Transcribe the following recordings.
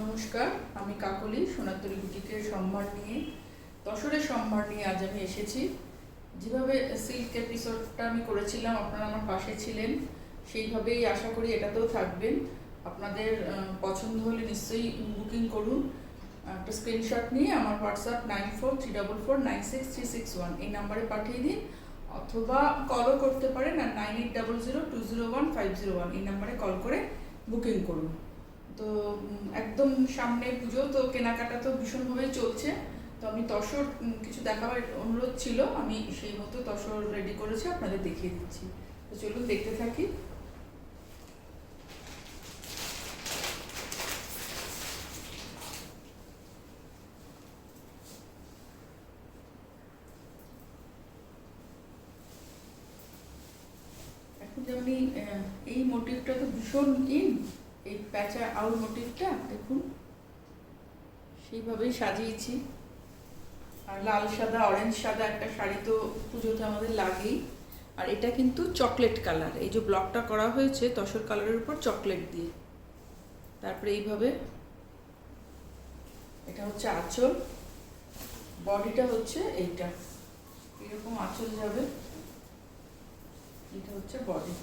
নমস্কার, আমি কাকলি সোনাতলি বুটিকের সম্ভার নিয়ে তসরের সম্ভার নিয়ে আজ আমি এসেছি। যেভাবে সিল্ক এপিসোডটা আমি করেছিলাম, আপনারা আমার পাশে ছিলেন, সেইভাবেই আশা করি এটাতেও থাকবেন। আপনাদের পছন্দ হলে নিশ্চয়ই বুকিং করুন। একটা স্ক্রিনশট নিয়ে আমার হোয়াটসঅ্যাপ 9434496361 এই নাম্বারে পাঠিয়ে দিন, অথবা কলও করতে পারেন। আর 9800201501 এই নাম্বারে কল করে বুকিং করুন। তো একদম সামনে পুজো, তো কেনাকাটা তো ভীষণভাবেই চলছে। তো আমি তসর কিছু দেখাবার অনুরোধ ছিল, আমি সেই মতো তসর রেডি করেছি, আপনাদের দেখিয়ে দিচ্ছি। তো চলুন দেখতে থাকি। এখন যেমন এই মোটিভটা তো ভীষণ এই প্যাচা আউল মোটিভটা দেখুন, সেইভাবেই সাজিয়েছি। আর লাল সাদা অরেঞ্জ সাদা একটা শাড়ি তো পুজোতে আমাদের লাগেই। আর এটা কিন্তু চকলেট কালার, এই যে ব্লকটা করা হয়েছে তসর কালারের উপর চকলেট দিয়ে। তারপরে এইভাবে এটা হচ্ছে আঁচল, বডিটা হচ্ছে এইটা, এরকম আঁচল যাবে। এটা হচ্ছে বডি,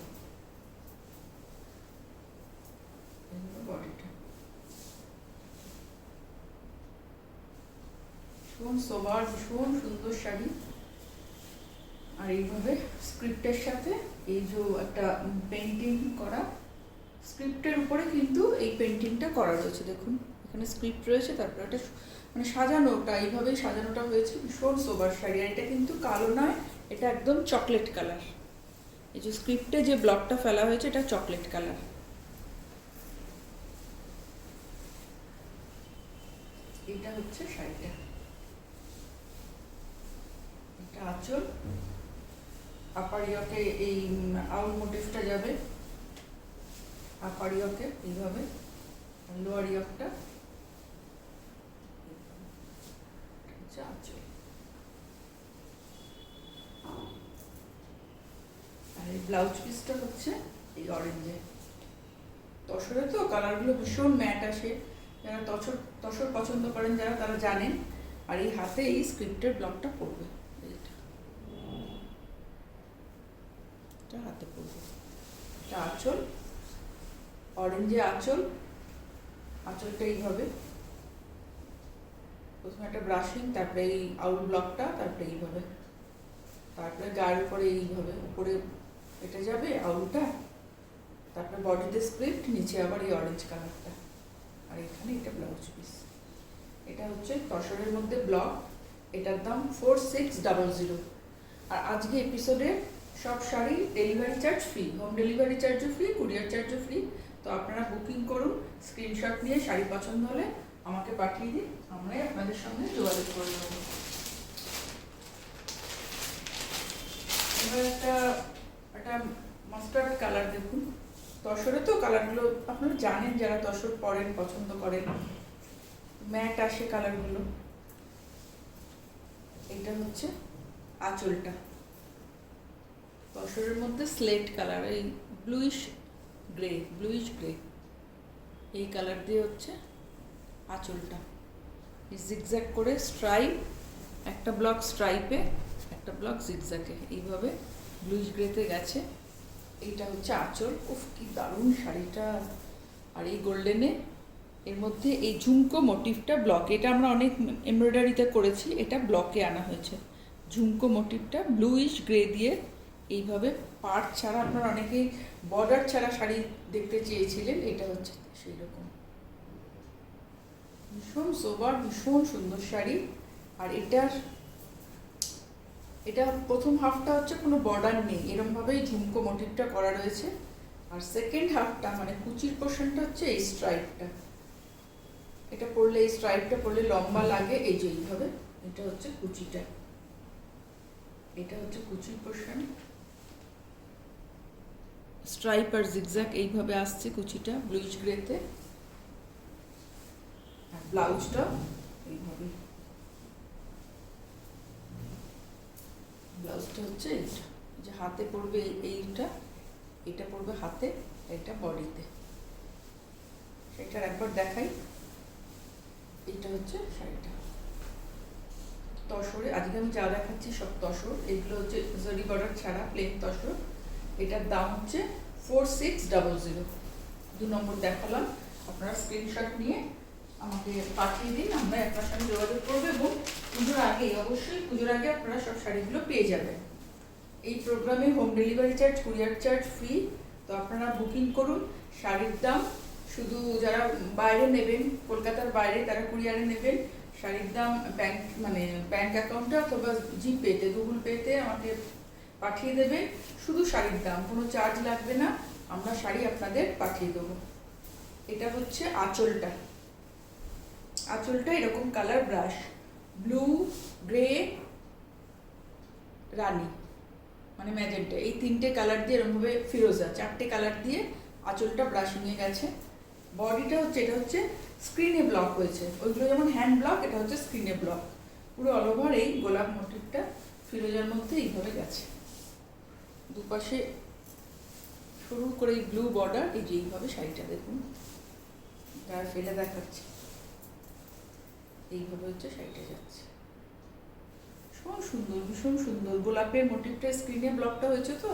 বডিটা ভীষণ সোবার, ভীষণ সুন্দর শাড়ি। আর এইভাবে স্ক্রিপ্টের সাথে এই যে একটা পেন্টিং করা, স্ক্রিপ্টের উপরে কিন্তু এই পেন্টিংটা করা রয়েছে। দেখুন এখানে স্ক্রিপ্ট রয়েছে, তারপরে একটা মানে সাজানোটা এইভাবেই সাজানোটা হয়েছে। ভীষণ সোবার শাড়ি। আর এটা কিন্তু কালো নয়, এটা একদম চকলেট কালার। এই যে স্ক্রিপ্টে যে ব্লকটা ফেলা হয়েছে এটা চকলেট কালার। এটা হচ্ছে শাড়িটা, এটা আঁচল। আপার ইয়কে এই আউল মোটিভটা যাবে আপার ইয়কে এইভাবে, লোয়ার ইয়কটা হচ্ছে আঁচল। আর এই ব্লাউজ পিসটা হচ্ছে এই অরেঞ্জে। তসরে তো কালারগুলো ভীষণ ম্যাট আসে, যারা তসর পছন্দ করেন যারা, তারা জানেন। আর এই হাতে এই স্ক্রিপ্টের ব্লকটা পড়বে, এটা হাতে পড়বে। এটা আঁচল, অরেঞ্জে আঁচল। আঁচলটা এইভাবে প্রথমে একটা ব্রাশিং, তারপরে এই আউল ব্লকটা, তারপরে এইভাবে, তারপরে গায়ের উপরে এইভাবে উপরে এটা যাবে আউলটা, তারপরে বডিতে স্ক্রিপ্ট, নিচে আবার এই অরেঞ্জ কালারটা। আর এখানে এটা ব্লাউজ পিস। এটা হচ্ছে তসরের মধ্যে ব্লক। এটার দাম 4600। আর আজকে এপিসোডে সব sari delivery charge free, home delivery চার্জও ফ্রি, কুরিয়ার চার্জও ফ্রি। তো আপনারা বুকিং করুন, স্ক্রিনশট নিয়ে শাড়ি পছন্দ হলে আমাকে পাঠিয়ে দিন, আমরা আপনাদের সঙ্গে যোগাযোগ করে নেব। এবার একটা একটা মাস্টার্ড কালার দেখুন। তসরে তো কালারগুলো আপনারা জানেন, যারা তসর পরেন পছন্দ করেন, ম্যাট আসে কালারগুলো। এটা হচ্ছে আঁচলটা, তসরের মধ্যে স্লেট কালার, এই ব্লুইশ গ্রে এই কালার দিয়ে হচ্ছে আঁচলটা। জিগজ্যাগ করে স্ট্রাইপ, একটা ব্লক স্ট্রাইপে, একটা ব্লক জিগজ্যাগে, এইভাবে ব্লুইশ গ্রেতে গেছে। এইটা হচ্ছে আঁচল। উফ কি দারুণ শাড়িটা! আর এই গোল্ডেনে এর মধ্যে এই ঝুমকো মোটিভটা ব্লক, এটা আমরা অনেক এমব্রয়ডারিতে করেছি, এটা ব্লকে আনা হয়েছে। ঝুমকো মোটিভটা ব্লুইশ গ্রে দিয়ে এইভাবে পাড় ছাড়া, আপনারা অনেকেই বর্ডার ছাড়া শাড়ি দেখতে চেয়েছিলেন, এটা হচ্ছে সেই রকম। ভীষণ সোবার, ভীষণ সুন্দর শাড়ি। আর এটা প্রথম হাফটা হচ্ছে কোনো বর্ডার নেই, এরমভাবেই ঝুমকো মোটিভটা করা রয়েছে। আর সেকেন্ড হাফটা মানে কুচির পোর্শনটা হচ্ছে এই স্ট্রাইপটা। এটা পরলে, এই স্ট্রাইপটা পরলে লম্বা লাগে, এই যে এইভাবে। এটা হচ্ছে কুচিটা, এটা হচ্ছে কুচির পোর্শন। স্ট্রাইপ আর জিগজ্যাগ এইভাবে আসছে কুচিটা ব্লুইশ গ্রেতে। আর ব্লাউজটা এইভাবে, ব্লাউজটা হচ্ছে এইটা, যে হাতে পড়বে এইটা, এটা পড়বে হাতে, এটা বডিতে। সেটার একবার দেখাই। এটা হচ্ছে শাড়িটা তসরে। আজকে আমি যা দেখাচ্ছি সব তসর, এগুলো হচ্ছে জরি বর্ডার ছাড়া প্লেন তসর। এটার দাম হচ্ছে 4600। 2 নম্বর দেখালাম, আপনারা স্ক্রিনশট নিয়ে আমাকে পাঠিয়ে দিন, আমরা আপনার সঙ্গে যোগাযোগ করবো এবং পুজোর আগে, অবশ্যই পুজোর আগে আপনারা সব শাড়িগুলো পেয়ে যাবেন। এই প্রোগ্রামে home delivery charge, courier charge free. তো আপনারা বুকিং করুন। শাড়ির দাম শুধু যারা বাইরে নেবেন, কলকাতার বাইরে, তারা কুরিয়ারে নেবেন। শাড়ির দাম ব্যাংক অ্যাকাউন্টে অথবা জিপেতে, গুগল পেতে আমাকে পাঠিয়ে দেবেন। শুধু শাড়ির দাম, কোনো চার্জ লাগবে না, আমরা শাড়ি আপনাদের পাঠিয়ে দেবো। এটা হচ্ছে আঁচলটা। আঁচলটা এরকম কালার ব্রাশ, ব্লু, গ্রে, রানী মানে ম্যাজেন্টা, এই 3টে কালার দিয়ে এরকমভাবে ফিরোজা, 4টে কালার দিয়ে আঁচলটা ব্রাশিংয়ে গেছে। বডিটা হচ্ছে, এটা হচ্ছে স্ক্রিনে ব্লক হয়েছে, ওইগুলো যেমন হ্যান্ড ব্লক, এটা হচ্ছে স্ক্রিনে ব্লক। পুরো অল ওভার এই গোলাপ মোটিভটা ফিরোজার মধ্যে এইভাবে গেছে। দুপাশে শুরু করে এই ব্লু বর্ডার, এই যে এইভাবে শাড়িটা দেখুন, তার ফেলে দেখাচ্ছি, এইভাবে হচ্ছে শাড়িটা যাচ্ছে। ভীষণ সুন্দর, ভীষণ সুন্দর। গোলাপের মোটিভটা স্ক্রিনে ব্লকটা হয়েছে তো,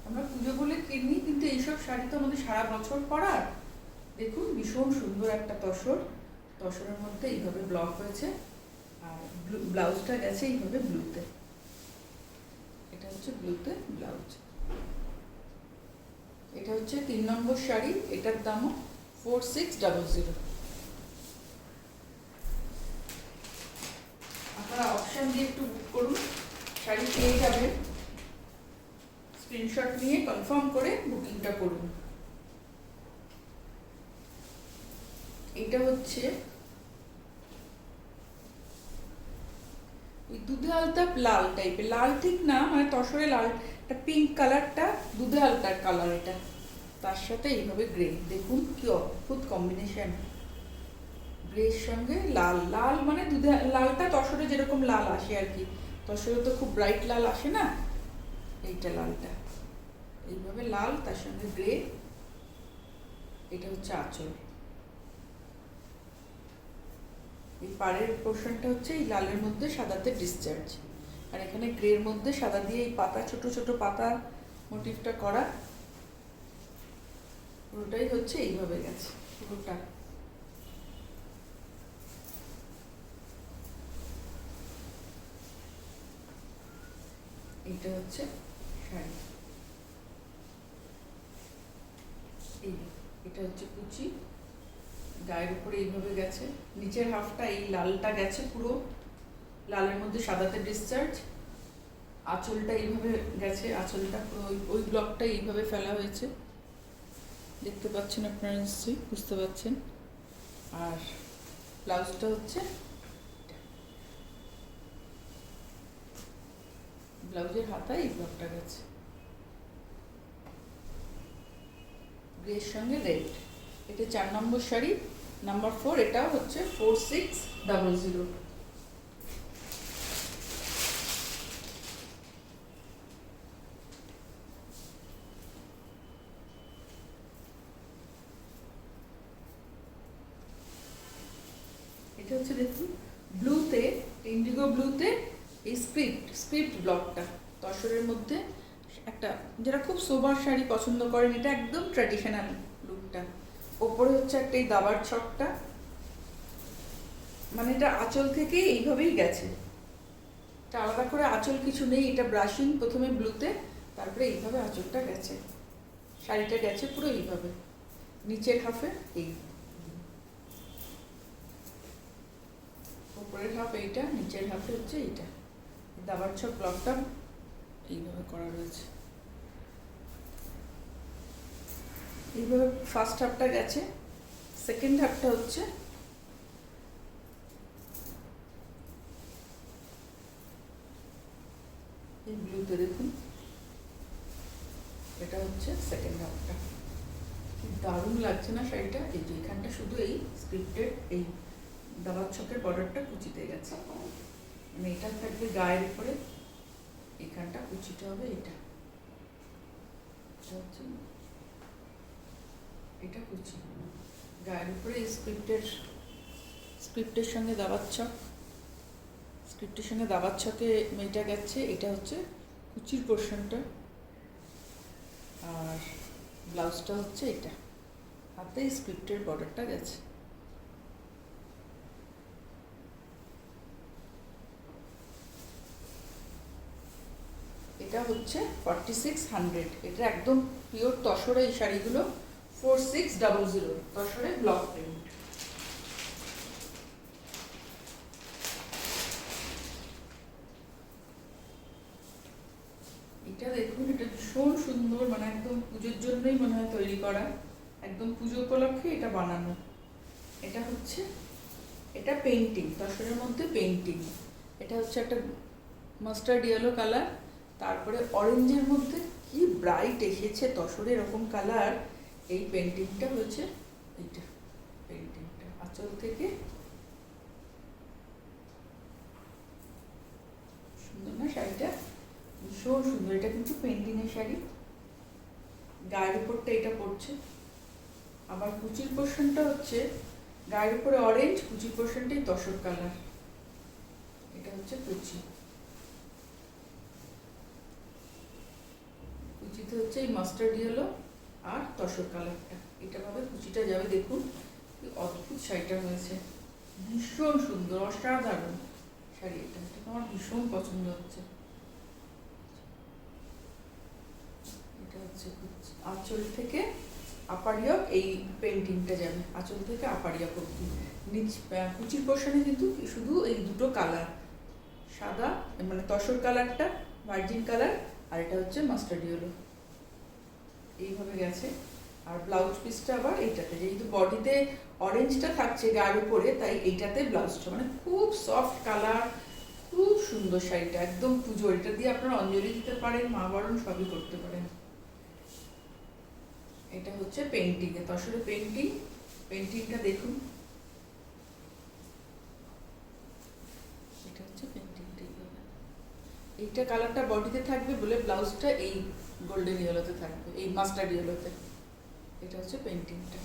আমরা পুজো বলে কিনি, কিন্তু এইসব শাড়ি তো আমাদের সারা বছর পরার। দেখুন ভীষণ সুন্দর একটা তসর, তসরের মধ্যে এইভাবে ব্লক হয়েছে, আর ব্লাউজটা গেছে এইভাবে ব্লুতে। এটা হচ্ছে ব্লুতে ব্লাউজ। এটা হচ্ছে 3 নম্বর শাড়ি, এটার দামও 4600। আপনারা অপশন দিয়ে একটু বুক করুন, শাড়ি পেয়ে যাবেন। স্ক্রিনশট নিয়ে কনফার্ম করে বুকিংটা করুন। এটা হচ্ছে দুধে আলতা লাল টাইপের, লাল ঠিক না, মানে তসরে লাল, একটা পিঙ্ক কালারটা দুধে আলতার কালার এটা, তার সাথে এইভাবে গ্রে। দেখুন কি অদ্ভুত কম্বিনেশন, গ্রের সঙ্গে লাল। লাল মানে দুধে লালটা তসরে যেরকম লাল আসে আর কি, তসরে তো খুব ব্রাইট লাল আসে না, এইটা লালটা এইভাবে লাল, তার সঙ্গে গ্রে। এটা হচ্ছে আঁচল। এই পাড়ের পোর্শনটা হচ্ছে এই লালের মধ্যে সাদাতে ডিসচার্জ, আর এখানে গ্রের মধ্যে সাদা দিয়ে এই পাতা, ছোট ছোট পাতা মোটিভটা করা। পুরোটাই হচ্ছে এইভাবে গেছে পুরোটা। এইটা হচ্ছে শাড়ি, এটা হচ্ছে কুচি, গায়ের উপরে এইভাবে গেছে। নিচের হাফটা এই লালটা গেছে পুরো, লালের মধ্যে সাদাতে ডিসচার্জ। আঁচলটা এইভাবে গেছে, আঁচলটা পুরো ওই ব্লকটা এইভাবে ফেলা হয়েছে, দেখতে পাচ্ছেন আপনারা, নিশ্চয়ই বুঝতে পারছেন। আর ব্লাউজটা হচ্ছে, ব্লাউজের হাতায় এই ব্লকটা গেছে, গ্রের সঙ্গে রেড। এটা 4 নম্বর শাড়ি, নাম্বার 4। এটা হচ্ছে 4600। এটা হচ্ছে দেখুন ব্লুতে, ইন্ডিগো ব্লুতে এই স্ক্রিপ্ট ব্লকটা তসরের মধ্যে একটা, যারা খুব সোবার শাড়ি পছন্দ করেন, এটা একদম ট্র্যাডিশনাল লুকটা। ওপরে হচ্ছে একটা এই দাবার ছকটা, মানে এটা আঁচল থেকে এইভাবেই গেছে, এটা আলাদা করে আঁচল কিছু নেই। এটা ব্রাশিং প্রথমে ব্লুতে, তারপরে এইভাবে আঁচলটা গেছে, শাড়িটা গেছে পুরো এইভাবে। নিচের হাফে এই, উপরের হাফ এইটা, নিচের হাফে হচ্ছে এইটা, দাবার ছক ব্লকটা এইভাবে করা রয়েছে। এইভাবে ফার্স্ট হাফটা গেছে, সেকেন্ড হাফটা হচ্ছে এই ব্লুতে দেখুন, এটা হচ্ছে সেকেন্ড হাফটা। দারুণ লাগছে না শাড়িটা? এই যে এখানটা শুধু এই স্ক্রিপ্টের এই দাবার ছকের বর্ডারটা কুচিতে গেছে, মানে এটা থাকবে গায়ের উপরে, এখানটা কুচিটা হবে এটা হচ্ছে এটা কুচি। গায়ের উপরে এই স্ক্রিপ্টের সঙ্গে দাবার ছকে মেয়েটা গেছে। এটা হচ্ছে কুচির পোর্শনটা, আর ব্লাউজটা হচ্ছে এটা, হাতে স্ক্রিপ্টের বর্ডারটা গেছে। এটা হচ্ছে 4600। এটা একদম পিওর তসরে এই শাড়িগুলো 4600 তসরে ব্লক প্রিন্ট। এটা দেখুন, এটা ভীষণ সুন্দর, মানে একদম পুজোর জন্যই মনে হয় তৈরি করা, একদম পুজো উপলক্ষে এটা বানানো। এটা পেইন্টিং, তসরের মধ্যে পেইন্টিং। এটা হচ্ছে একটা মাস্টার্ড ইয়েলো কালার, তারপরে অরেঞ্জের মধ্যে কি ব্রাইট এসেছে তসরে এরকম কালার। এই পেইন্টিংটা হচ্ছে এইটা, পেইন্টিংটা আঁচল থেকে সুন্দর না শাড়িটা, ভীষণ সুন্দর। এটা কিন্তু পেইন্টিংয়ের শাড়ি, গায়ের উপরটা এটা পড়ছে। আবার কুচির পোর্শনটা হচ্ছে গায়ের উপরে অরেঞ্জ, কুচির পোর্শনটাই তসর কালার। এটা হচ্ছে কুচিতে হচ্ছে এই মাস্টার্ড ইয়েলো আর তসর কালারটা। এটা ভাবে কুচিটা যাবে। দেখুন কি অদ্ভুত শাড়িটা হয়েছে, ভীষণ সুন্দর, অসাধারণ শাড়ি। এটা আমার ভীষণ পছন্দ হচ্ছে। এটা হচ্ছে আঁচল থেকে আপারিয়ক, এই পেইন্টিংটা যাবে আঁচল থেকে আপারিয়ক অব্দি। কুচির পোর্শনে কিন্তু শুধু এই দুটো কালার, সাদা মানে তসর কালারটা, ভার্জিন কালার, আর এটা হচ্ছে মাস্টার্ড ইয়েলো, এইভাবে গেছে। আর ব্লাউজ পিসটা আবার এইটাতে, যেহেতু বডিতে অরেঞ্জটা থাকছে গায়ের উপরে, তাই এইটাতে ব্লাউজটা, মানে খুব সফট কালার, খুব সুন্দর শাড়িটা, একদম পুজো। এটা দিয়ে আপনারা অঞ্জলি দিতে পারেন, মা বরণ সবই করতে পারেন। এটা হচ্ছে পেইন্টিং এ তসরে পেইন্টিংটা দেখুন। এটা হচ্ছে পেইন্টিংটা এইভাবে, এইটা কালারটা বডিতে থাকবে বলে ব্লাউজটা এই গোল্ডেন ইয়েলোতে থাকবে, এই মাস্টার্ড ইয়েলোতে। এটা হচ্ছে পেইন্টিংটা।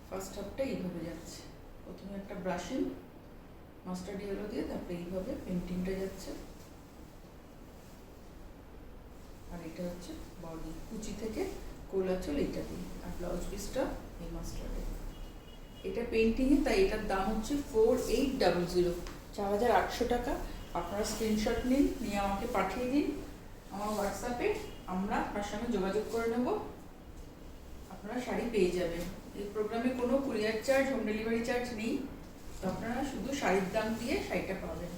ফার্স্ট হাফটা এইভাবে যাচ্ছে, প্রথমে একটা ব্রাশিং মাস্টার্ড ইয়েলো দিয়ে, তারপরে এইভাবে পেইন্টিংটা যাচ্ছে। আর এটা হচ্ছে বডি, কুচি থেকে কোলাচল এইটা দিয়ে, আর ব্লাউজ পিসটা এই মাস্টার্ডে। এটা পেইন্টিংয়ে, তাই এটার দাম হচ্ছে 4800, 4800 টাকা। আপনারা স্ক্রিনশট নিয়ে আমাকে পাঠিয়ে দিন আমার হোয়াটসঅ্যাপে, আমরা আপনার সঙ্গে যোগাযোগ করে নেব, আপনারা শাড়ি পেয়ে যাবেন। এই প্রোগ্রামে কোনো courier charge, home delivery charge নেই, তো আপনারা শুধু শাড়ির দাম দিয়ে শাড়িটা পাবেন।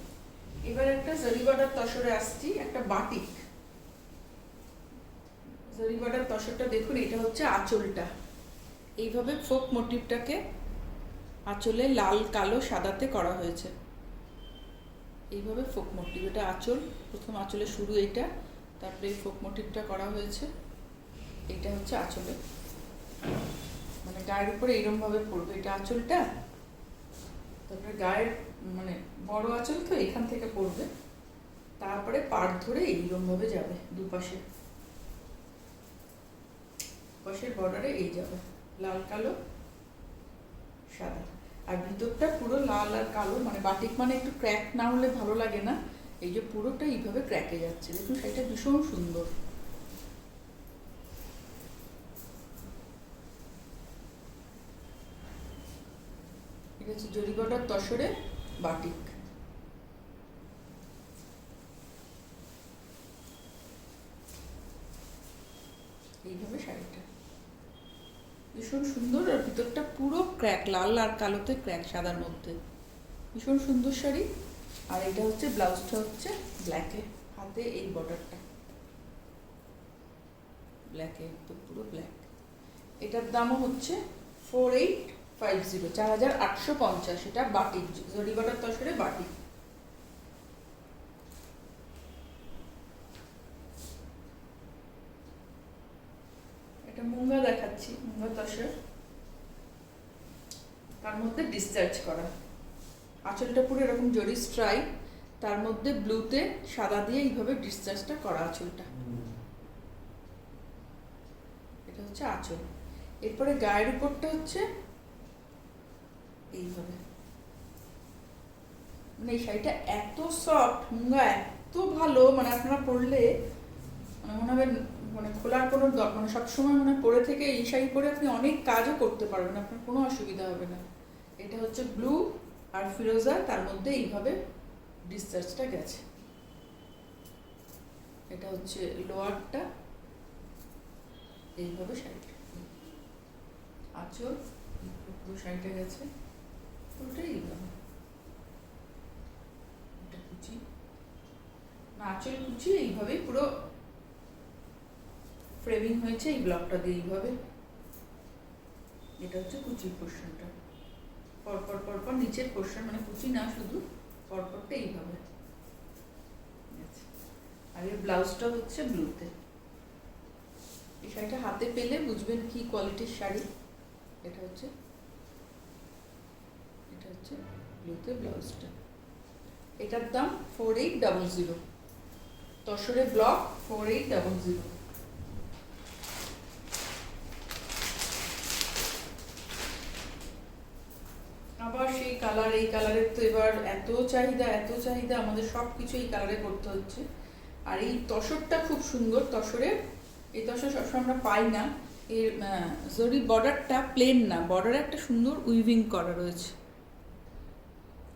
এবার একটা জরি বর্ডার তসরে আসছি, একটা বাটিক জরি বর্ডার তসরটা দেখুন। এটা হচ্ছে আঁচলটা, এইভাবে ফোক মোটিভটাকে আঁচলে লাল কালো সাদাতে করা হয়েছে, এইভাবে ফোক মোটিভ। এটা আঁচল, প্রথম আঁচলে শুরু এইটা, তারপরে এই ফোক মোটিভটা করা হয়েছে। এটা হচ্ছে আঁচলে, মানে গায়ের উপরে এইরকম ভাবে পড়বে, এটা আঁচলটা। তারপরে গায়ের মানে বড় আঁচল তো এখান থেকে পড়বে, তারপরে পাড় ধরে এইরকম ভাবে যাবে দুপাশে, পাশের বর্ডারে এই যাবে লাল কালো সাদা। আর ভিতরটা পুরো লাল আর কালো, মানে বাটিক মানে একটু ক্র্যাক না হলে ভালো লাগে না, এই যে পুরোটা এইভাবে ক্র্যাকে যাচ্ছে। দেখুন শাড়িটা ভীষণ সুন্দর। এটা হচ্ছে জরি বর্ডার তসরে বাটিক। এইভাবে শাড়িটা ভীষণ সুন্দর, আর ভিতরটা পুরো ক্র্যাক, লাল আর কালোতে ক্র্যাক, সাদার মধ্যে ভীষণ সুন্দর শাড়ি। আর এটা হচ্ছে ব্লাউজটা হচ্ছে ব্ল্যাকে, হাতে এই বর্ডারটা ব্ল্যাকে, তো পুরো ব্ল্যাক। এটার দামও হচ্ছে 4850, 4850। এটা বাটিক, জরি বর্ডার তসরে বাটিক। এটা মুঙ্গা দেখাচ্ছি, মুঙ্গা তসর, তার মধ্যে ডিসচার্জ করা। আঁচলটা পুরো এরকম জরি স্ট্রাইপ, তার মধ্যে ব্লুতে সাদা দিয়ে এইভাবে ডিসচার্জটা করা আঁচলটা। এটা হচ্ছে আঁচল। এরপরে গায়ের উপরটা হচ্ছে এইভাবে, মানে এই শাড়িটা এত সফট, মুঙ্গা এত ভালো, মানে আপনারা পরলে মানে মনে হবে মানে খোলার কোনো মানে সবসময় মনে পরে থেকে এই শাড়ি পরে আপনি অনেক কাজও করতে পারবেন, আপনার কোনো অসুবিধা হবে না। এটা হচ্ছে ব্লু আর ফিরোজা, তার মধ্যে এইভাবে ডিসচার্জটা গেছে। এটা হচ্ছে লোয়ারটা, এইভাবে শাড়িটা আঁচল পুরো শাড়িটা গেছে পুরোটাই এইভাবে। এটা কুচি না, আঁচল কুচি এইভাবেই পুরো ফ্রেমিং হয়েছে এই ব্লকটা দিয়ে এইভাবে। এটা হচ্ছে কুচির পোর্শনটা, পরপর পরপর নিচের পোর্শন, মানে কুচি না শুধু পরপরটা এইভাবে। আর এর ব্লাউজটা হচ্ছে ব্লুতে। এই শাড়িটা হাতে পেলে বুঝবেন কি কোয়ালিটির শাড়ি। এটা হচ্ছে ব্লুতে ব্লাউজটা। এটার দাম 4800, তসরে ব্লক 4800। আবার সেই কালার, এই কালারের তো এবার এত চাহিদা, আমাদের সব কিছু এই কালারে করতে হচ্ছে। আর এই তসরটা খুব সুন্দর, তসরের এই তসর সবসময় আমরা পাই না। এর জরি বর্ডারটা প্লেন না, বর্ডারে একটা সুন্দর উইভিং করা রয়েছে,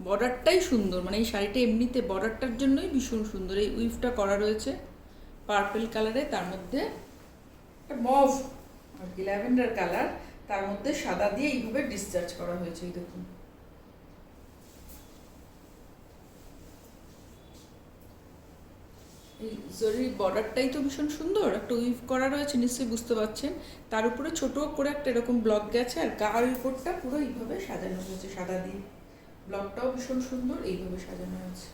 বর্ডারটাই সুন্দর, মানে এই শাড়িটা এমনিতে বর্ডারটার জন্যই ভীষণ সুন্দর। এই উইভটা করা রয়েছে পার্পল কালারে, তার মধ্যে একটা মভ আর কি ল্যাভেন্ডার কালার, তার মধ্যে সাদা দিয়ে এইভাবে ডিসচার্জ করা হয়েছে। এই দেখুন, এই জরির বর্ডারটাই তো ভীষণ সুন্দর, একটা উইভ করা রয়েছে নিশ্চয়ই বুঝতে পারছেন। তার উপরে ছোট করে একটা এরকম ব্লক গেছে, আর গার উপরটা পুরো এইভাবে সাজানো হয়েছে সাদা দিয়ে। ব্লকটাও ভীষণ সুন্দর, এইভাবে সাজানো আছে।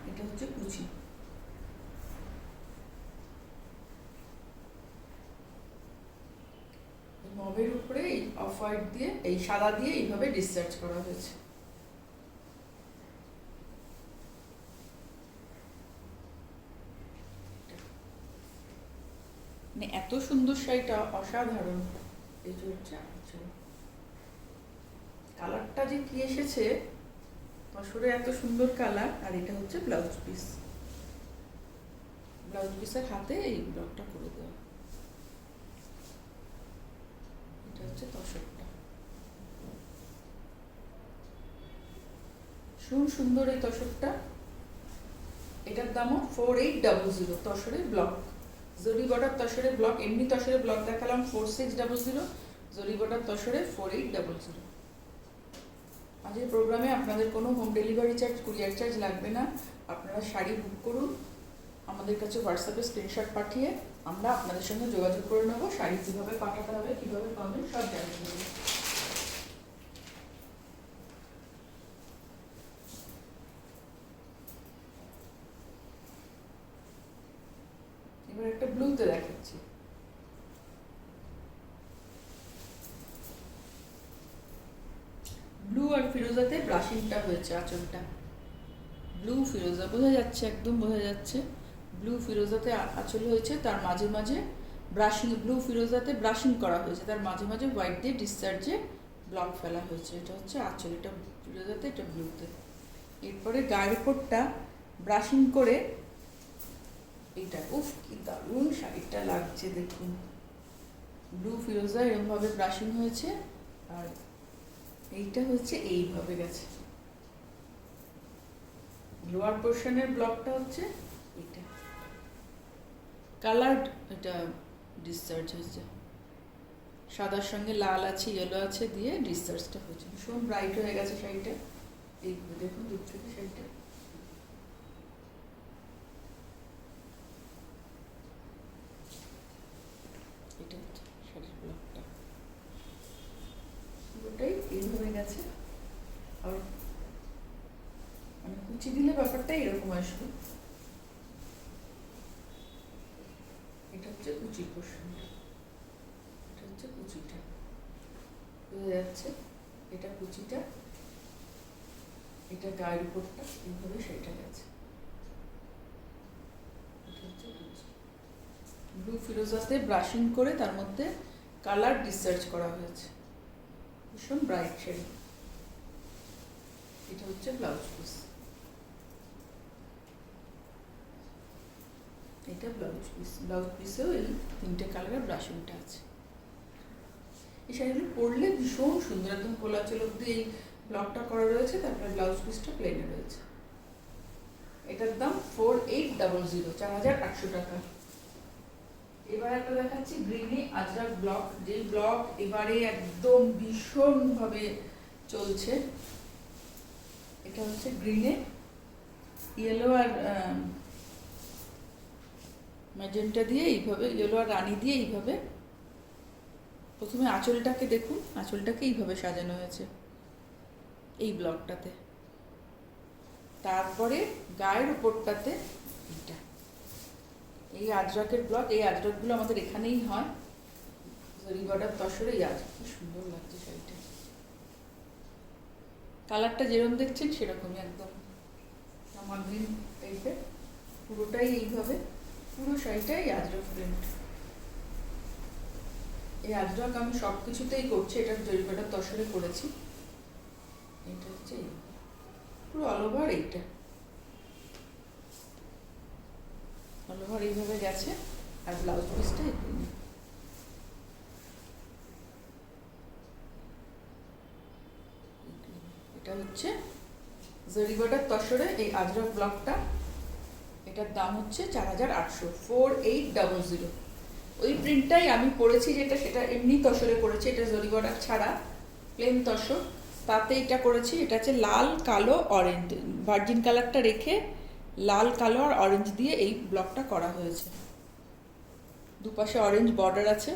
এটা হচ্ছে কুচি। মবের উপরে এই অফ হোয়াইট দিয়ে, এই সাদা দিয়ে এইভাবে ডিসচার্জ করা হয়েছে। মানে এত সুন্দর শাড়িটা, অসাধারণ। এই যে হচ্ছে কালারটা যে কি এসেছে, তসরে এত সুন্দর কালার। আর এটা হচ্ছে ব্লাউজ পিস, ব্লাউজ পিসের হাতে এই ব্লকটা করে দেওয়া। এটা হচ্ছে তসরটা, সুন্দর এই তসরটা। এটার দামও 4800, তসরের ব্লক, জরি বর্ডার তসরের ব্লক। এমনি তসরের ব্লক দেখালাম 4600, জরি বর্ডার তসরে 4800। আজকের প্রোগ্রামে আপনাদের কোনো home delivery charge, courier charge লাগবে না। আপনারা শাড়ি বুক করুন, আমাদের কাছে হোয়াটসঅ্যাপে স্ক্রিনশট পাঠিয়ে আমরা আপনাদের সঙ্গে যোগাযোগ করে নেবো। শাড়ি কীভাবে পাঠাতে হবে, কীভাবে পাবেন, সব জানিয়ে দেবো। এবার একটা ব্লুতে দেখাচ্ছি। ব্লু আর ফিরোজাতে ব্রাশিংটা হয়েছে আঁচলটা, ব্লু ফিরোজা বোঝা যাচ্ছে, একদম বোঝা যাচ্ছে। ব্লু ফিরোজাতে আঁচল হয়েছে, তার মাঝে মাঝে ব্রাশিং, ব্লু ফিরোজাতে ব্রাশিং করা হয়েছে, তার মাঝে মাঝে হোয়াইট দিয়ে ডিসচার্জে ব্লক ফেলা হয়েছে। এটা হচ্ছে আঁচল, এটা ফিরোজাতে, এটা ব্লুতে। এরপরে গায়ের উপরটা ব্রাশিং করে এইটা, উফ কি দারুণ শাড়িটা লাগছে দেখুন। ব্লু ফিরোজা এরকমভাবে ব্রাশিং হয়েছে, আর এইটা হচ্ছে এইভাবে গেছে। লোয়ার পোর্শনের ব্লকটা হচ্ছে এটা কালার্ড, এটা ডিসচার্জ হয়েছে, সাদার সঙ্গে লাল আছে, ইয়েলো আছে দিয়ে ডিসচার্জটা হয়েছে। ভীষণ ব্রাইট হয়ে গেছে শাড়িটা। এই দেখুন দূর থেকে শাড়িটা, এটা হচ্ছে শাড়ির ব্লকটা, পুরোটাই এইভাবে গেছে। আর মানে কুচি দিলে ব্যাপারটা এরকম আসবে। এটা হচ্ছে কুচির পোর্শনটা, এটা হচ্ছে কুচিটা বোঝা যাচ্ছে, এটা কুচিটা, এটা গায়ের উপরটা এইভাবে সেটা গেছে। ব্লু ফিরোজাতে ব্রাশিং করে তার মধ্যে কালার ডিসচার্জ করা হয়েছে, ভীষণ ব্রাইট শেড। এটা হচ্ছে ব্লাউজ পিস, এটা ব্লাউজ পিস। ব্লাউজ পিসেও এই 3টে কালারের ব্রাশিংটা আছে। এই শাড়িগুলো পরলে ভীষণ সুন্দর, একদম কোলা চল অব্দি এই ব্লকটা করা রয়েছে, তারপরে ব্লাউজ পিসটা প্লেনে রয়েছে। এটার দাম 4800, 4800 টাকা। এবার একটা দেখাচ্ছি গ্রিনে আজরাক ব্লক, যে ব্লক এবারে একদম ভীষণ ভাবে চলছে। এটা হচ্ছে গ্রিনে ইয়েলো আর ম্যাজেন্টা দিয়ে এইভাবে, ইয়েলো আর রানী দিয়ে এইভাবে প্রথমে আঁচলটাকে দেখুন, আঁচলটাকে এইভাবে সাজানো হয়েছে এই ব্লকটাতে। তারপরে গায়ের উপরটাতে এটা, এই আজরাকের ব্লক। এই আজরাকগুলো আমাদের এখানেই হয়, জরি বর্ডার তসরে। এই আজরাক কি সুন্দর লাগছে শাড়িটা, কালারটা যেরকম দেখছেন সেরকমই একদম আমার গ্রিন টাইপের। পুরোটাই এইভাবে, পুরো শাড়িটাই আজরাক প্রিন্ট। এই আজরাক আমি সব কিছুতেই করছি, এটা জরি বর্ডার তসরে করেছি। এটা হচ্ছে পুরো অল ওভার, এইটা অল ওভার এইভাবে গেছে। আর ব্লাউজ পিসটা এটা হচ্ছে জরি বর্ডার তসরে এই আজরাক ব্লকটা। এটার দাম হচ্ছে 4800, 4800। ওই প্রিন্টটাই আমি পরেছি যেটা, সেটা এমনি তসরে করেছি, এটা জরি বর্ডার ছাড়া প্লেন তসর। তাতে এটা করেছি, এটা হচ্ছে লাল কালো অরেঞ্জ, ভার্জিন কালারটা রেখে লাল কালো আর অরেঞ্জ দিয়ে এই ব্লকটা করা হয়েছে। দুপাশে অরেঞ্জ বর্ডার আছে।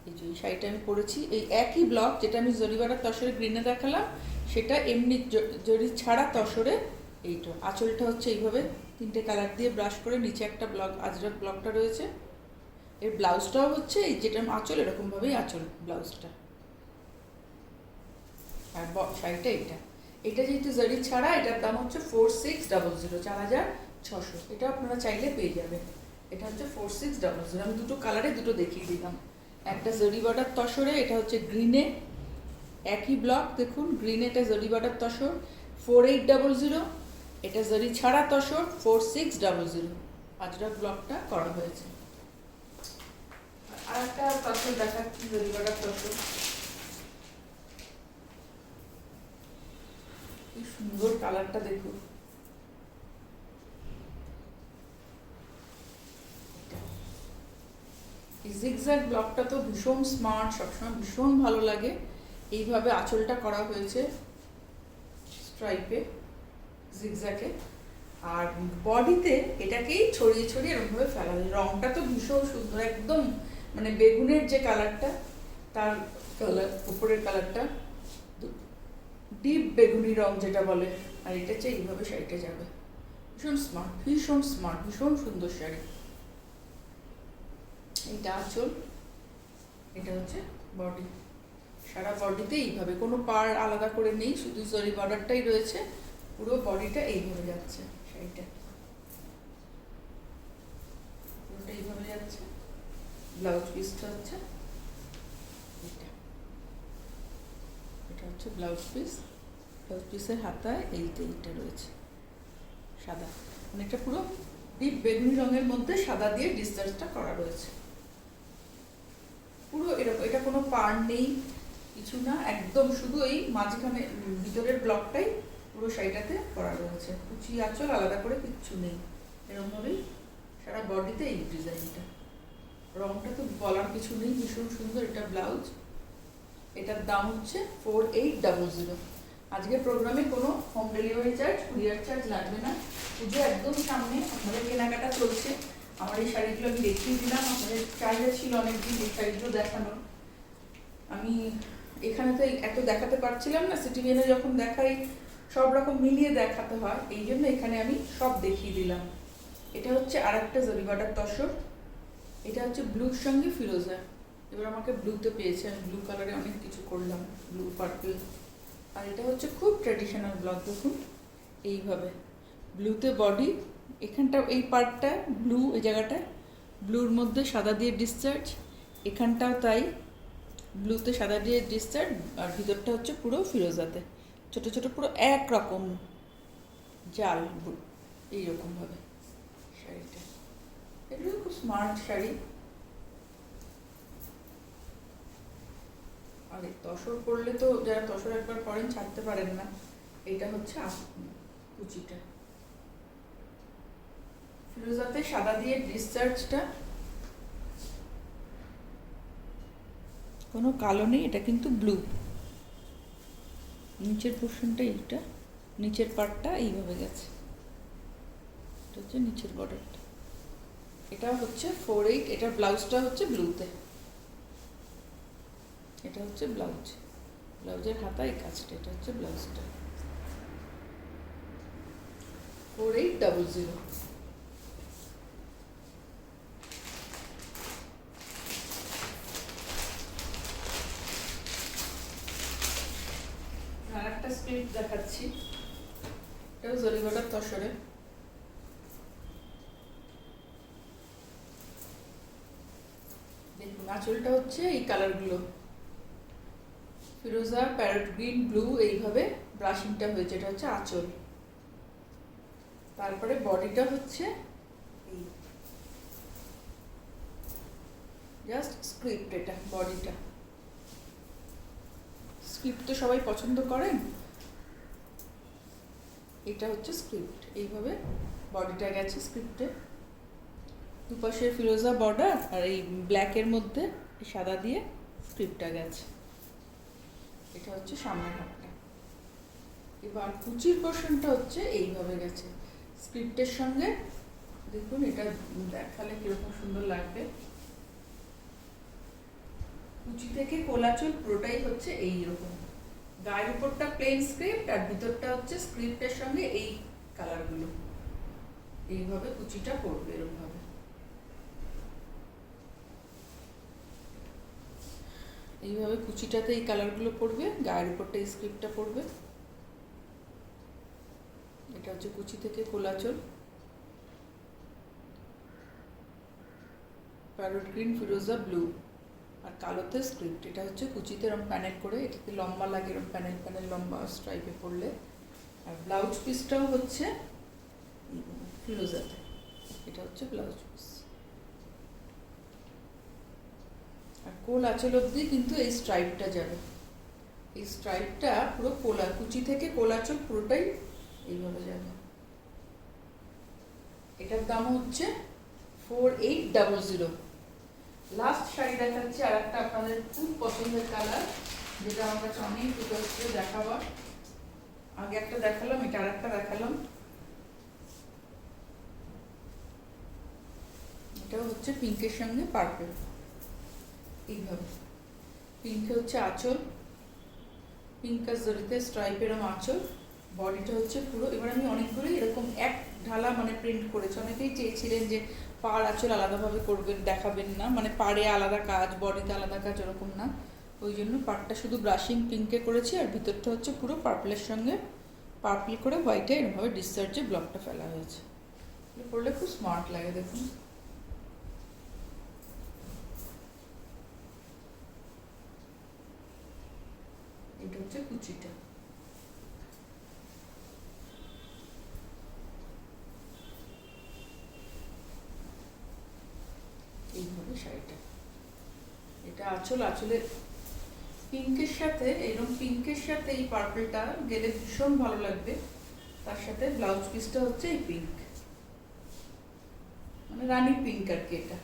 এই যে শাড়িটা আমি পরেছি, এই একই ব্লক যেটা আমি জরি বর্ডার তসরে গ্রিনে দেখালাম, সেটা এমনি জরি ছাড়া তসরে। এইটা আঁচলটা হচ্ছে এইভাবে 3টে কালার দিয়ে ব্রাশ করে নিচে একটা ব্লক আজরাক ব্লকটা রয়েছে। এর ব্লাউজটাও হচ্ছে এই যেটা আঁচল, এরকমভাবেই আঁচল ব্লাউজটা। আর শাড়িটা এটা, এটা যেহেতু জরি ছাড়া, এটার দাম হচ্ছে 4600, 4600। এটা আপনারা চাইলে পেয়ে যাবেন। এটা হচ্ছে 4600। আমি দুটো কালারে দুটো দেখিয়ে দিলাম, একটা জরি বর্ডার তসরে, এটা হচ্ছে গ্রিনে একই ব্লক। দেখুন গ্রিনে এটা জরি বর্ডার তসর 4800, এটা জরি ছাড়া তসর 4600। আজরাক ব্লকটা করা হয়েছে। আর একটা তসর দেখাচ্ছি, জরি বর্ডার তসর। কি সুন্দর কালারটা দেখুন। এই জিগজ্যাগ ব্লকটা তো ভীষণ স্মার্ট, সবসময় ভীষণ ভালো লাগে। এইভাবে আঁচলটা করা হয়েছে স্ট্রাইপে, জিগজ্যাগে। আর বডিতে এটাকেই ছড়িয়ে ছড়িয়ে এরকমভাবে ফেলা হয়েছে। রংটা তো ভীষণ সুন্দর, একদম মানে বেগুনের যে কালারটা, তার কালার, উপরের কালারটা ডিপ বেগুনি রং যেটা বলে। আর এটা হচ্ছে এইভাবে শাড়িটা যাবে, ভীষণ স্মার্ট, ভীষণ স্মার্ট, ভীষণ সুন্দর শাড়ি। এইটা আঁচল, এটা হচ্ছে বডি। সারা বডিতে এইভাবে কোনো পার আলাদা করে নেই, শুধু জরি বর্ডারটাই রয়েছে। পুরো বডিটা এইভাবে যাচ্ছে শাড়িটা, পুরোটা এইভাবে যাচ্ছে। ব্লাউজ পিসটা হচ্ছে এটা, এটা হচ্ছে ব্লাউজ পিস। ব্লাউজ পিসের হাতায় এইটা রয়েছে সাদা, মানে এটা পুরো ডিপ বেগুনি রঙের মধ্যে সাদা দিয়ে ডিসচার্জটা করা রয়েছে। পুরো এরকম, এটা কোনো পার নেই, কিছু না, একদম শুধু এই মাঝখানে ভিতরের ব্লকটাই পুরো শাড়িটাতে করা রয়েছে। কুচি আঁচল আলাদা করে কিচ্ছু নেই, এরকমভাবেই সারা বডিতে এই ডিজাইনটা। রংটা তো বলার কিছু নেই, ভীষণ সুন্দর। এটা ব্লাউজ, এটার দাম হচ্ছে 4800। আজকের প্রোগ্রামে কোনো home delivery charge, courier charge লাগবে না। পুজো একদম সামনে, আপনাদের কেনাকাটা চলছে। আমার এই শাড়িগুলো আমি দেখিয়ে দিলাম, আপনাদের চাহিদা ছিল অনেকদিন এই শাড়িগুলো দেখানোর। আমি এখানে তো এত দেখাতে পারছিলাম না, সিটিভিএনে যখন দেখাই সব রকম মিলিয়ে দেখাতে হয়, এই জন্য এখানে আমি সব দেখিয়ে দিলাম। এটা হচ্ছে আর একটা জরি বর্ডার তসর, এটা হচ্ছে ব্লুর সঙ্গে ফিরোজা। এবার আমাকে ব্লুতে পেয়েছে, আমি ব্লু কালারে অনেক কিছু করলাম, ব্লু পার্পল আর এটা হচ্ছে খুব ট্র্যাডিশনাল ব্লক, দেখুন এইভাবে ব্লুতে বডি, এখানটা এই পার্টটা ব্লু, এই জায়গাটা ব্লুর মধ্যে সাদা দিয়ে ডিসচার্জ, এখানটাও তাই ব্লুতে সাদা দিয়ে ডিসচার্জ, আর ভিতরটা হচ্ছে পুরো ফিরোজাতে ছোট ছোট পুরো একরকম জাল এইরকমভাবে শাড়িটা। এগুলো খুব স্মার্ট শাড়ি। আর এই তসর পরলে তো যারা তসর একবার পরেন ছাড়তে পারেন না। এটা হচ্ছে কুচিটা, ফিরোজাতে সাদা দিয়ে ডিসচার্জটা, কোনো কালো নেই, এটা কিন্তু ব্লু। নিচের পোর্শনটা এইটা, নিচের পার্টটা এইভাবে গেছে, এটা হচ্ছে নিচের বর্ডারটা। এটা হচ্ছে 4/8, এটা ব্লাউজটা হচ্ছে ব্লুতে, এটা হচ্ছে ব্লাউজ, ব্লাউজের হাতা এই কাজটা, এটা হচ্ছে ব্লাউজটা 4800। আর একটা স্ক্রিপ্ট দেখাচ্ছি, এটাও জরিগোটার তসরে। দেখুন আঁচলটা হচ্ছে এই কালারগুলো, ফিরোজা, প্যারট গ্রিন, ব্লু, এইভাবে ব্রাশিংটা হয়েছে, এটা হচ্ছে আঁচল। তারপরে বডিটা হচ্ছে এই জাস্ট স্ক্রিপ্ট, এটা বডিটা। স্ক্রিপ্ট তো সবাই পছন্দ করেন, এটা হচ্ছে স্ক্রিপ্ট, এইভাবে বডিটা গেছে স্ক্রিপ্টে, দুপাশে ফিরোজা বর্ডার আর এই ব্ল্যাকের মধ্যে সাদা দিয়ে স্ক্রিপ্টটা গেছে, এটা হচ্ছে সামনের হাতটা। এবার কুচির পোর্শনটা হচ্ছে এইভাবে গেছে স্ক্রিপ্টের সঙ্গে, দেখুন এটা দেখালে কিরকম সুন্দর লাগবে। কুচি থেকে কোলাচল পুরোটাই হচ্ছে এইরকম, গায়ের উপরটা প্লেন স্ক্রিপ্ট আর ভিতরটা হচ্ছে স্ক্রিপ্টের সঙ্গে এই কালারগুলো, এইভাবে কুচিটা পড়বে এরকম ভাবে। এইভাবে কুচিটাতে এই কালারগুলো পড়বে, গায়ের উপরটা এই স্ক্রিপ্টটা পড়বে। এটা হচ্ছে কুচি থেকে কোলাচল, প্যারট গ্রিন, ফিরোজা, ব্লু আর কালোতে স্ক্রিপ্ট। এটা হচ্ছে কুচিতে এরকম প্যানেল করে, এটাতে লম্বা লাগে এরকম প্যানেল প্যানেল লম্বা স্ট্রাইপে পড়লে। আর ব্লাউজ পিসটাও হচ্ছে ফিরোজাতে, এটা হচ্ছে ব্লাউজ পিস। আর কোল আঁচল অবধি কিন্তু এই স্ট্রাইপটা যাবে, এই স্ট্রাইপটা পুরো কোলা, কুচি থেকে কোলাচল পুরোটাই এইভাবে যাবে। এটার দাম হচ্ছে 4800। লাস্ট শাড়ি দেখাচ্ছি, আর একটা আপনাদের খুব পছন্দের কালার, যেটা আমার কাছে অনেক রিকোয়েস্ট করে দেখাবার। আগে একটা দেখালাম, এটা আর একটা দেখালাম। এটা হচ্ছে পিঙ্কের সঙ্গে পার্পল, এইভাবে পিঙ্কে হচ্ছে আঁচল, পিঙ্কাস জরিতে স্ট্রাইপের আঁচল, বডিটা হচ্ছে পুরো। এবার আমি অনেকগুলোই এরকম এক ঢালা মানে প্রিন্ট করেছি। অনেকেই চেয়েছিলেন যে পাড় আঁচল আলাদাভাবে করবেন, দেখাবেন না, মানে পাড়ে আলাদা কাজ, বডিতে আলাদা কাজ, ওরকম না। ওই জন্য পাড়টা শুধু ব্রাশিং পিঙ্কে করেছি, আর ভিতরটা হচ্ছে পুরো পার্পলের সঙ্গে পার্পল করে হোয়াইটে এরকমভাবে ডিসচার্জে ব্লকটা ফেলা হয়েছে। পরলে খুব স্মার্ট লাগে, দেখুন। এটা হচ্ছে কুচিটা, এইভাবে শাড়িটা। এটা আঁচল, আঁচলের পিঙ্কের সাথে, এইরকম পিঙ্কের সাথে এই পার্পলটা গেলে ভীষণ ভালো লাগবে। তার সাথে ব্লাউজ পিসটা হচ্ছে এই পিঙ্ক, মানে রানী পিঙ্ক আর কি। এটা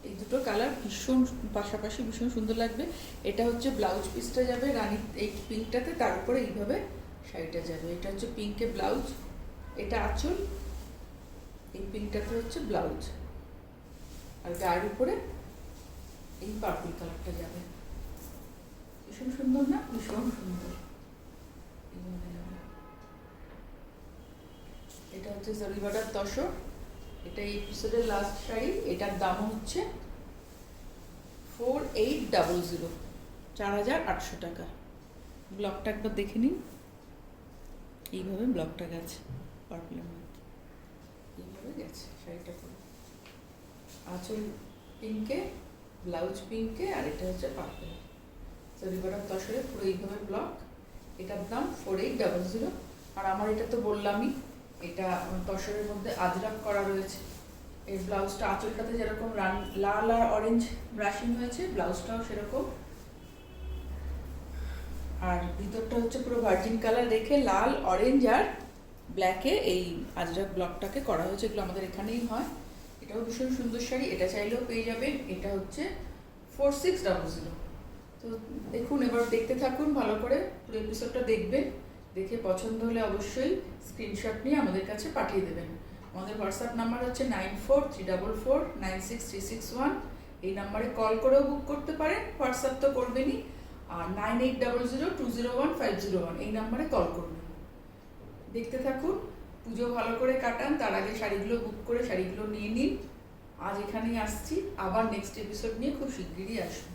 এই দুটো কালার ভীষণ পাশাপাশি ভীষণ সুন্দর লাগবে। এটা হচ্ছে ব্লাউজ পিসটা যাবে রানী এই পিঙ্কটাতে, তার উপরে এইভাবে শাড়িটা যাবে। এটা হচ্ছে পিঙ্কে ব্লাউজ, এটা আঁচল, এই পিঙ্কটাতে হচ্ছে ব্লাউজ, আর গায়ের উপরে এই পার্পল কালারটা যাবে। ভীষণ সুন্দর না? ভীষণ সুন্দর। এটা হচ্ছে জরিবাটার তসর, এটা এই এপিসোডের লাস্ট শাড়ি। এটার দাম হচ্ছে 4800, 4800 টাকা। ব্লকটা একবার দেখে নিন। এইভাবে ব্লকটা গেছে পার্পলের মধ্যে, এইভাবে গেছে শাড়িটা পুরো। আঁচল পিঙ্কে, ব্লাউজ পিঙ্কে, আর এটা হচ্ছে পার্পেল। জরিগড়ার তসরে পুরো এইভাবে ব্লক। এটার দাম 4800। আর আমার এটা তো বললামই, এটা তসরের মধ্যে আজরাক করা রয়েছে। এই ব্লাউজটা আঁচলটাতে যেরকম লাল আর অরেঞ্জ ব্রাশিং হয়েছে, ব্লাউজটাও সেরকম। আর ভিতরটা হচ্ছে পুরো ভার্জিন কালার রেখে লাল, অরেঞ্জ আর ব্ল্যাকে এই আজরাক ব্লকটাকে করা হয়েছে। এগুলো আমাদের এখানেই হয়। এটাও ভীষণ সুন্দর শাড়ি, এটা চাইলেও পেয়ে যাবেন। এটা হচ্ছে 4600। তো দেখুন, এবার দেখতে থাকুন ভালো করে, পুরো এপিসোডটা দেখবেন। দেখে পছন্দ হলে অবশ্যই স্ক্রিনশট নিয়ে আমাদের কাছে পাঠিয়ে দেবেন। আমাদের হোয়াটসঅ্যাপ নাম্বার হচ্ছে 9434496361। এই নাম্বারে কল করেও বুক করতে পারেন, হোয়াটসঅ্যাপ তো করবেনই। আর 9800201501 এই নাম্বারে কল করবেন। দেখতে থাকুন, পুজো ভালো করে কাটান, তার আগে শাড়িগুলো বুক করে শাড়িগুলো নিয়ে নিন। আজ এখানেই আসছি, আবার নেক্সট এপিসোড নিয়ে খুব শিগগিরই আসবো।